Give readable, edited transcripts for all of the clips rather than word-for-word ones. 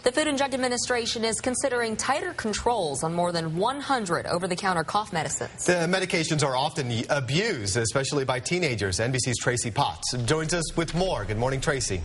The Food and Drug Administration is considering tighter controls on more than 100 over-the-counter cough medicines. The medications are often abused, especially by teenagers. NBC's Tracy Potts joins us with more. Good morning, Tracy.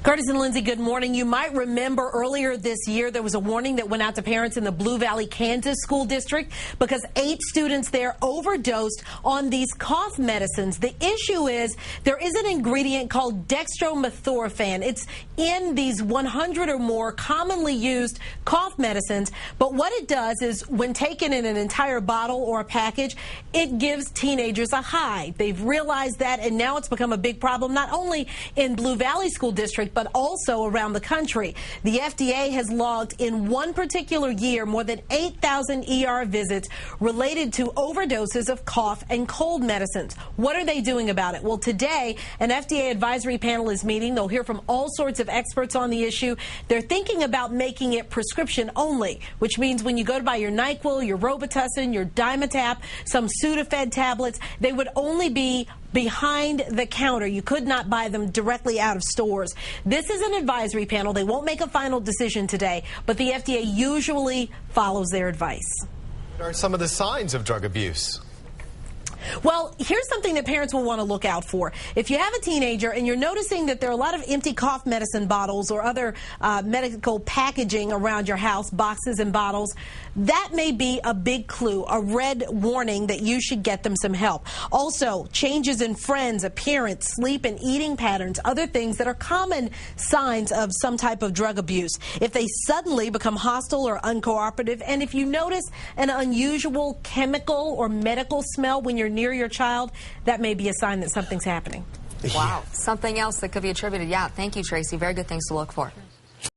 Curtis and Lindsay, good morning. You might remember earlier this year there was a warning that went out to parents in the Blue Valley, Kansas school district because 8 students there overdosed on these cough medicines. The issue is there is an ingredient called dextromethorphan. It's in these 100 or more commonly used cough medicines, but what it does is when taken in an entire bottle or a package, it gives teenagers a high. They've realized that, and now it's become a big problem not only in Blue Valley School District but also around the country. The FDA has logged in one particular year more than 8,000 ER visits related to overdoses of cough and cold medicines. What are they doing about it? Well, today, an FDA advisory panel is meeting. They'll hear from all sorts of experts on the issue. They're thinking about making it prescription only, which means when you go to buy your NyQuil, your Robitussin, your Dimetapp, some Sudafed tablets, they would only be behind the counter. You could not buy them directly out of stores. This is an advisory panel. They won't make a final decision today, but the FDA usually follows their advice. What are some of the signs of drug abuse? Well, here's something that parents will want to look out for. If you have a teenager and you're noticing that there are a lot of empty cough medicine bottles or other medical packaging around your house, boxes and bottles, that may be a big clue, a red warning that you should get them some help. Also, changes in friends, appearance, sleep and eating patterns, other things that are common signs of some type of drug abuse. If they suddenly become hostile or uncooperative, and if you notice an unusual chemical or medical smell when you're near your child, that may be a sign that something's happening. Wow. Something else that could be attributed. Yeah, thank you, Tracy. Very good things to look for.